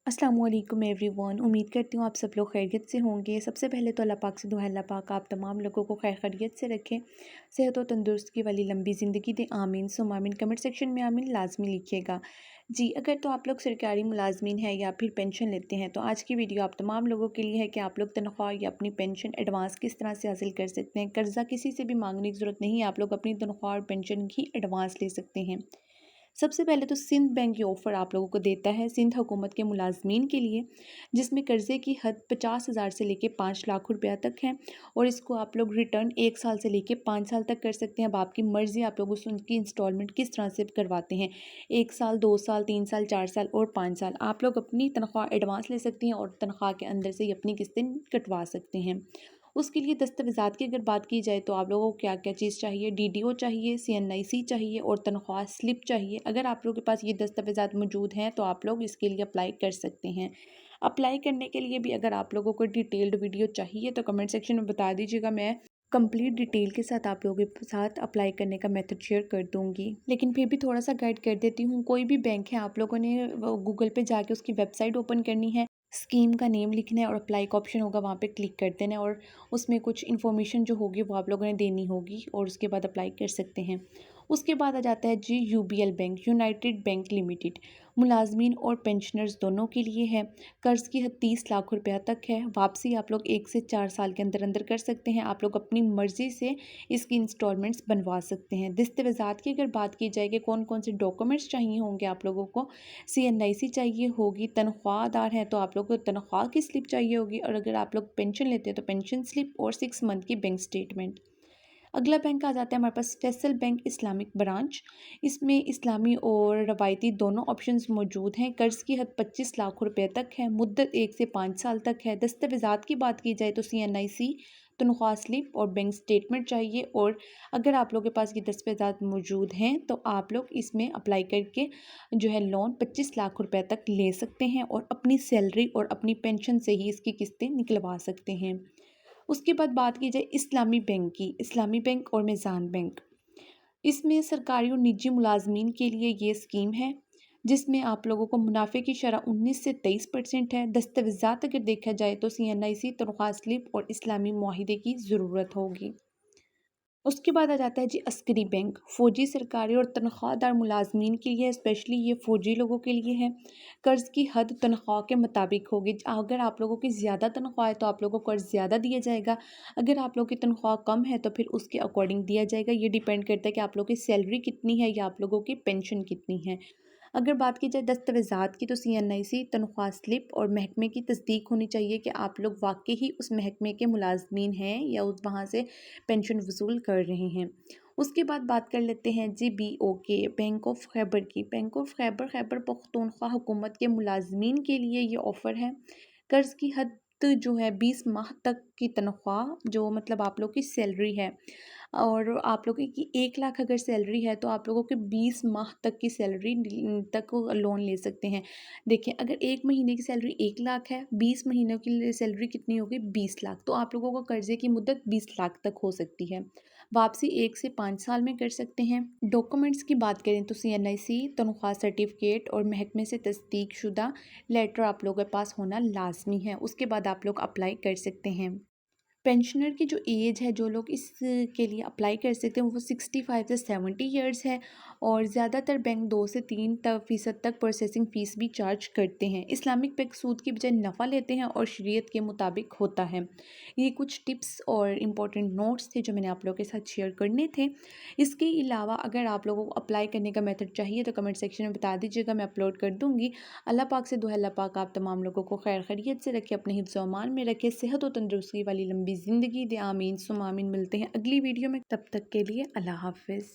अस्सलाम वालेकुम एवरीवन। उम्मीद करती हूँ आप सब लोग खैरियत से होंगे। सबसे पहले तो अल्लाह पाक से दुआ है अल्लाह पाक आप तमाम लोगों को खैर खैरियत से रखें, सेहत और तंदुरुस्ती वाली लंबी ज़िंदगी दे। आमीन सुम आमीन। कमेंट सेक्शन में आमीन लाजमी लिखिएगा। जी, अगर तो आप लोग सरकारी मुलाजमीन हैं या फिर पेंशन लेते हैं तो आज की वीडियो आप तमाम लोगों के लिए है कि आप लोग तनख्वाह या अपनी पेंशन एडवांस किस तरह से हासिल कर सकते हैं। कर्ज़ा किसी से भी मांगने की ज़रूरत नहीं है, आप लोग अपनी तनख्वाह और पेंशन की एडवांस ले सकते हैं। सबसे पहले तो सिंध बैंक ये ऑफ़र आप लोगों को देता है सिंध हुकूमत के मुलाजमीन के लिए, जिसमें कर्ज़े की हद 50,000 से लेके 5 लाख रुपया तक है और इसको आप लोग रिटर्न 1 साल से लेके 5 साल तक कर सकते हैं। अब आपकी मर्ज़ी, आप लोग उनकी इंस्टॉलमेंट किस तरह से करवाते हैं, 1 साल, 2 साल, 3 साल, 4 साल और 5 साल। आप लोग अपनी तनख्वाह एडवांस ले सकती हैं और तनख्वाह के अंदर से ही अपनी किस्तें कटवा सकते हैं। उसके लिए दस्तावेज़ात की अगर बात की जाए तो आप लोगों को क्या क्या चीज़ चाहिए, डीडीओ चाहिए, सीएनआईसी चाहिए और तनख्वाह स्लिप चाहिए। अगर आप लोगों के पास ये दस्तावेज़ात मौजूद हैं तो आप लोग इसके लिए अप्लाई कर सकते हैं। अप्लाई करने के लिए भी अगर आप लोगों को डिटेल्ड वीडियो चाहिए तो कमेंट सेक्शन में बता दीजिएगा, मैं कंप्लीट डिटेल के साथ आप लोगों के साथ अप्लाई करने का मेथड शेयर कर दूंगी। लेकिन फिर भी थोड़ा सा गाइड कर देती हूँ। कोई भी बैंक है, आप लोगों ने गूगल पे जाके उसकी वेबसाइट ओपन करनी है, स्कीम का नेम लिखना है और अप्लाई का ऑप्शन होगा, वहाँ पे क्लिक कर देना है और उसमें कुछ इन्फॉर्मेशन जो होगी वो आप लोगों ने देनी होगी और उसके बाद अप्लाई कर सकते हैं। उसके बाद आ जाता है जी UBL bank, united bank limited, मुलाजमीन और पेंशनर्स दोनों के लिए है। कर्ज़ की हद 30 लाख रुपया तक है। वापसी आप लोग 1 से 4 साल के अंदर अंदर कर सकते हैं। आप लोग अपनी मर्ज़ी से इसकी इंस्टॉलमेंट्स बनवा सकते हैं। दस्तावेज़ात की अगर बात की जाए कि कौन कौन से डॉक्यूमेंट्स चाहिए होंगे आप लोगों को, सीएनआईसी चाहिए होगी, तनख्वाहदार हैं तो आप लोग को तनख्वाह की स्लिप चाहिए होगी और अगर आप लोग पेंशन लेते हैं तो पेंशन स्लिप और 6 मंथ की बैंक स्टेटमेंट। अगला बैंक आ जाता है हमारे पास फैसल बैंक इस्लामिक ब्रांच। इसमें इस्लामी और रवायती दोनों ऑप्शंस मौजूद हैं। कर्ज़ की हद 25 लाख रुपए तक है, मुद्दत 1 से 5 साल तक है। दस्तावेज़ात की बात की जाए तो सीएनआईसी, तनख्वाह स्लिप और बैंक स्टेटमेंट चाहिए और अगर आप लोगों के पास ये दस्तावेज़ात मौजूद हैं तो आप लोग इसमें अप्लाई करके जो है लोन 25 लाख रुपए तक ले सकते हैं और अपनी सैलरी और अपनी पेंशन से ही इसकी किस्तें निकलवा सकते हैं। उसके बाद बात की जाए इस्लामी बैंक की, इस्लामी बैंक और मीज़ान बैंक। इसमें सरकारी और निजी मुलाजमीन के लिए ये स्कीम है, जिसमें आप लोगों को मुनाफे की शरह 19 से 23% है। दस्तावेज़ात अगर देखा जाए तो सीएनआईसी, तनख्वाह स्लिप और इस्लामी मुआहिदे की ज़रूरत होगी। उसके बाद आ जाता है जी अस्करी बैंक, फ़ौजी, सरकारी और तनख्वाहदार मुलाजमीन के लिए, स्पेशली ये फ़ौजी लोगों के लिए है। कर्ज़ की हद तनख्वाह के मुताबिक होगी। अगर आप लोगों की ज़्यादा तनख्वाह है तो आप लोगों को कर्ज़ ज़्यादा दिया जाएगा, अगर आप लोगों की तनख्वाह कम है तो फिर उसके अकॉर्डिंग दिया जाएगा। ये डिपेंड करता है कि आप लोगों की सैलरी कितनी है या आप लोगों की पेंशन कितनी है। अगर बात की जाए दस्तावेज़ात की तो सीएनआईसी, तनख्वाह स्लिप और महकमे की तस्दीक होनी चाहिए कि आप लोग वाकई ही उस महकमे के मुलाजमीन हैं या उस वहाँ से पेंशन वसूल कर रहे हैं। उसके बाद बात कर लेते हैं जी बीओके, बैंक ऑफ खैबर की। बैंक ऑफ खैबर, खैबर पख्तूनख्वा हुकूमत के मुलाजमीन के लिए ये ऑफ़र है। कर्ज़ की हद जो है 20 माह तक की तनख्वाह, जो मतलब आप लोग की सैलरी है और आप लोगों की 1 लाख अगर सैलरी है तो आप लोगों के 20 माह तक की सैलरी तक लोन ले सकते हैं। देखिए, अगर 1 महीने की सैलरी 1 लाख है, 20 महीनों की सैलरी कितनी होगी, 20 लाख। तो आप लोगों को कर्ज़े की मुद्दत 20 लाख तक हो सकती है। वापसी 1 से 5 साल में कर सकते हैं। डॉक्यूमेंट्स की बात करें तो सीएनआईसी, तनख्वाह सर्टिफिकेट और महकमे से तस्दीक शुदा लेटर आप लोगों के पास होना लाजमी है। उसके बाद आप लोग अप्लाई कर सकते हैं। पेंशनर की जो एज है, जो लोग इसके लिए अप्लाई कर सकते हैं वो 65 से 70 ईयर्स है और ज़्यादातर बैंक 2 से 3% तक प्रोसेसिंग फ़ीस भी चार्ज करते हैं। इस्लामिक बैंक सूद की बजाय नफ़ा लेते हैं और शरीयत के मुताबिक होता है। ये कुछ टिप्स और इम्पोर्टेंट नोट्स थे जो मैंने आप लोगों के साथ शेयर करने थे। इसके अलावा अगर आप लोगों को अप्लाई करने का मेथड चाहिए तो कमेंट सेक्शन में बता दीजिएगा, मैं अपलोड कर दूँगी। अल्लाह पाक से दुआ है अल्लाह पाक आप तमाम लोगों को खैर खैरियत से रखे, अपने हिफ्ज़ व अमान में रखे, सेहत और तंदुरुस्ती वाली लंबी ज़िंदगी दे। आमीन सुम आमीन। मिलते हैं अगली वीडियो में, तब तक के लिए अल्लाह हाफ़िज़।